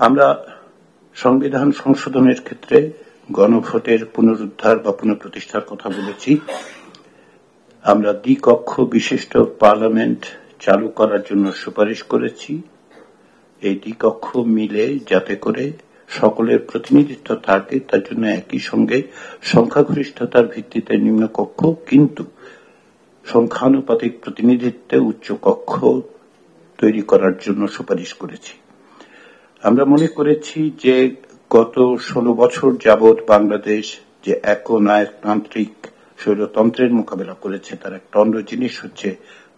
আমরা সংবিধান সংশোধনের ক্ষেত্রে গণভোটের পুনরুদ্ধার বা পুনঃপ্রতিষ্ঠার কথা বলেছি। আমরা দ্বিকক্ষ বিশিষ্ট পার্লামেন্ট চালু করার জন্য সুপারিশ করেছি। এই দ্বিকক্ষ মিলে যাতে করে সকলের প্রতিনিধিত্ব থাকে, তার জন্য একই সঙ্গে সংখ্যাগরিষ্ঠতার ভিত্তিতে নিম্নকক্ষ কিন্তু সংখ্যানুপাতিক প্রতিনিধিত্বে উচ্চকক্ষ তৈরি করার জন্য সুপারিশ করেছি। আমরা মনে করেছি যে গত 16 বছর যাবৎ বাংলাদেশ যে একনায়কতান্ত্রিক স্বৈরতন্ত্রের মোকাবেলা করেছে, তার একটা অন্য জিনিস হচ্ছে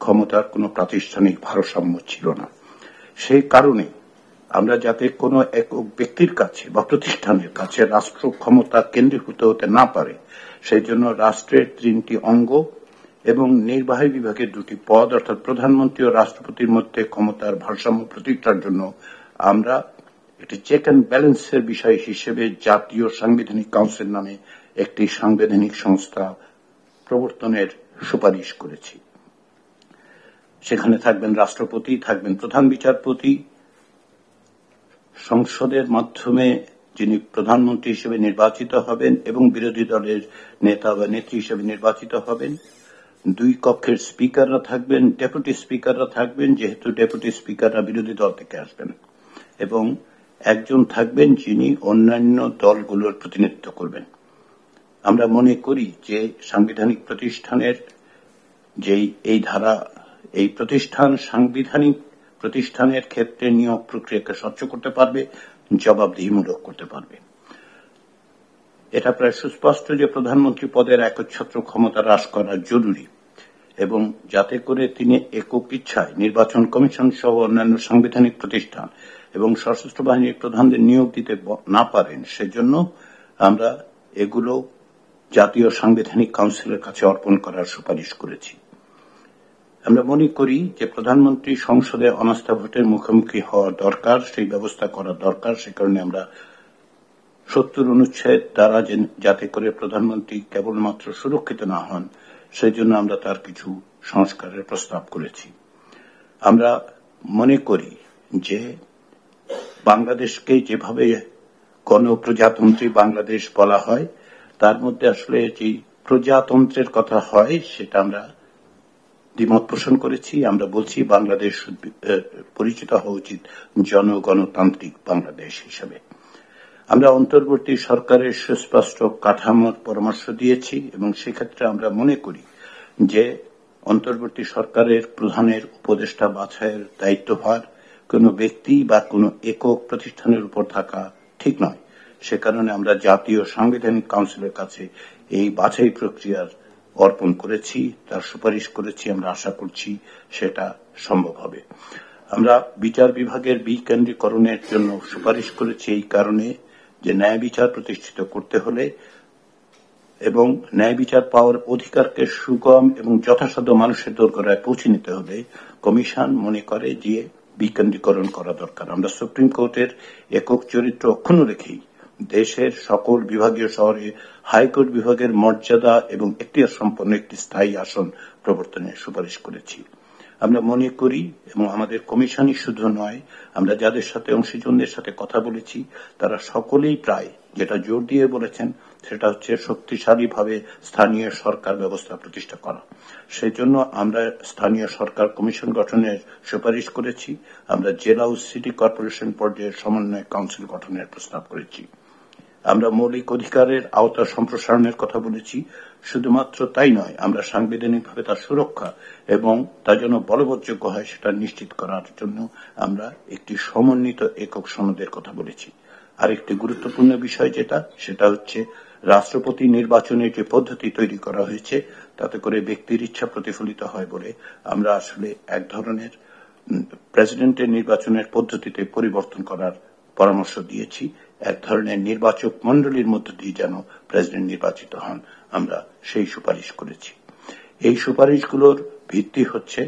ক্ষমতার কোনো প্রাতিষ্ঠানিক ভারসাম্য ছিল না। সেই কারণে আমরা যাতে কোনো একক ব্যক্তির কাছে বা প্রতিষ্ঠানের কাছে রাষ্ট্র ক্ষমতা কেন্দ্রীভূত হতে না পারে, সেই জন্য রাষ্ট্রের 3টি অঙ্গ এবং নির্বাহী বিভাগের 2টি পদ অর্থাৎ প্রধানমন্ত্রী ও রাষ্ট্রপতির মধ্যে ক্ষমতার ভারসাম্য প্রতিষ্ঠার জন্য আমরা একটি চেক অ্যান্ড ব্যালেন্সের বিষয় হিসেবে জাতীয় সাংবিধানিক কাউন্সিল নামে একটি সাংবিধানিক সংস্থা প্রবর্তনের সুপারিশ করেছি। সেখানে থাকবেন রাষ্ট্রপতি, থাকবেন প্রধান বিচারপতি, সংসদের মাধ্যমে যিনি প্রধানমন্ত্রী হিসেবে নির্বাচিত হবেন এবং বিরোধী দলের নেতা বা নেত্রী হিসেবে নির্বাচিত হবেন। 2 কক্ষের স্পিকাররা থাকবেন, ডেপুটি স্পিকাররা থাকবেন, যেহেতু ডেপুটি স্পিকাররা বিরোধী দল থেকে আসবেন, এবং একজন থাকবেন যিনি অন্যান্য দলগুলোর প্রতিনিধিত্ব করবেন। আমরা মনে করি যে সাংবিধানিক প্রতিষ্ঠানের যেই এই ধারা, এই প্রতিষ্ঠান সাংবিধানিক প্রতিষ্ঠানের ক্ষেত্রে নিয়োগ প্রক্রিয়াকে স্বচ্ছ করতে পারবে, জবাবদিহিমূলক করতে পারবে। এটা প্রায় সুস্পষ্ট যে প্রধানমন্ত্রী পদের একচ্ছত্র ক্ষমতা হ্রাস করা জরুরি, এবং যাতে করে তিনি একক ইচ্ছায় নির্বাচন কমিশন সহ অন্যান্য সাংবিধানিক প্রতিষ্ঠান এবং সশস্ত্র বাহিনীর প্রধানদের নিয়োগ দিতে না পারেন, সেজন্য আমরা এগুলো জাতীয় সাংবিধানিক কাউন্সিলের কাছে অর্পণ করার সুপারিশ করেছি। আমরা মনে করি যে প্রধানমন্ত্রী সংসদে অনাস্থা ভোটের মুখোমুখি হওয়া দরকার, সেই ব্যবস্থা করা দরকার। সে কারণে আমরা 70 অনুচ্ছেদ দ্বারা যাতে করে প্রধানমন্ত্রী কেবলমাত্র সুরক্ষিত না হন, সেজন্য আমরা তার কিছু সংস্কারের প্রস্তাব করেছি। আমরা মনে করি যে বাংলাদেশকে যেভাবে গণপ্রজাতন্ত্রী বাংলাদেশ বলা হয়, তার মধ্যে আসলে যে প্রজাতন্ত্রের কথা হয় সেটা আমরা দ্বিমত পোষণ করেছি। আমরা বলছি বাংলাদেশ পরিচিত হওয়া উচিত জনগণতান্ত্রিক বাংলাদেশ হিসেবে। আমরা অন্তর্বর্তী সরকারের সুস্পষ্ট কাঠামোর পরামর্শ দিয়েছি, এবং সেক্ষেত্রে আমরা মনে করি যে অন্তর্বর্তী সরকারের প্রধানের উপদেষ্টা বাছাইয়ের দায়িত্বভার কোনো ব্যক্তি বা কোনো একক প্রতিষ্ঠানের উপর থাকা ঠিক নয়। সে কারণে আমরা জাতীয় সাংবিধানিক কাউন্সিলের কাছে এই বাছাই প্রক্রিয়ার অর্পণ করেছি, তার সুপারিশ করেছি। আমরা আশা করছি সেটা সম্ভব হবে। আমরা বিচার বিভাগের বিকেন্দ্রীকরণের জন্য সুপারিশ করেছি এই কারণে যে ন্যায় বিচার প্রতিষ্ঠিত করতে হলে এবং ন্যায় বিচার পাওয়ার অধিকারকে সুগম এবং যথাসাধ্য মানুষের দোরগোড়ায় পৌঁছে নিতে হলে কমিশন মনে করে যে বিকেন্দ্রীকরণ করা দরকার। আমরা সুপ্রিম কোর্টের একক চরিত্র অক্ষুণ্ণ রেখেই দেশের সকল বিভাগীয় শহরে হাইকোর্ট বিভাগের মর্যাদা এবং এখতিয়ার সম্পন্ন একটি স্থায়ী আসন প্রবর্তনের সুপারিশ করেছি। আমরা মনে করি, এবং আমাদের কমিশনই শুধু নয়, আমরা যাদের সাথে অংশীজনদের সাথে কথা বলেছি তারা সকলেই প্রায় যেটা জোর দিয়ে বলেছেন সেটা হচ্ছে শক্তিশালীভাবে স্থানীয় সরকার ব্যবস্থা প্রতিষ্ঠা করা। সেই জন্য আমরা স্থানীয় সরকার কমিশন গঠনের সুপারিশ করেছি। আমরা জেলা ও সিটি কর্পোরেশন পর্যায়ের সমন্বয় কাউন্সিল গঠনের প্রস্তাব করেছি। আমরা মৌলিক অধিকারের আওতা সম্প্রসারণের কথা বলেছি। শুধুমাত্র তাই নয়, আমরা সাংবিধানিকভাবে তার সুরক্ষা এবং তা যেন বলবৎযোগ্য হয় সেটা নিশ্চিত করার জন্য আমরা একটি সমন্বিত একক সনদের কথা বলেছি। আর একটি গুরুত্বপূর্ণ বিষয় সেটা হচ্ছে রাষ্ট্রপতি নির্বাচনের যে পদ্ধতি তৈরি করা হয়েছে তাতে করে ব্যক্তির ইচ্ছা প্রতিফলিত হয় বলে আমরা আসলে এক ধরনের প্রেসিডেন্টের নির্বাচনের পদ্ধতিতে পরিবর্তন করার পরামর্শ দিয়েছি। এক ধরনের নির্বাচক মণ্ডলীর মধ্য দিয়ে যেন প্রেসিডেন্ট নির্বাচিত হন, আমরা সেই সুপারিশ করেছি। এই সুপারিশগুলোর ভিত্তি হচ্ছে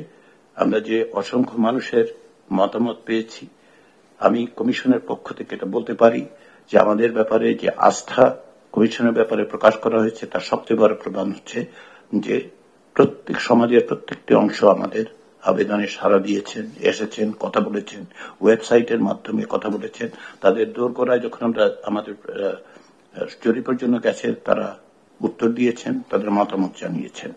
আমরা যে অসংখ্য মানুষের মতামত পেয়েছি। আমি কমিশনের পক্ষ থেকে এটা বলতে পারি যে আমাদের ব্যাপারে যে আস্থা কমিশনের ব্যাপারে প্রকাশ করা হয়েছে তার সবচেয়ে বড় প্রমাণ হচ্ছে যে প্রত্যেক সমাজের প্রত্যেকটি অংশ আবেদনে সাড়া দিয়েছেন, এসেছেন, কথা বলেছেন, ওয়েবসাইটের মাধ্যমে কথা বলেছেন। তাদের দোরগোড়ায় যখন আমরা আমাদের জরিপের জন্য গেছে, তারা উত্তর দিয়েছেন, তাদের মতামত জানিয়েছেন।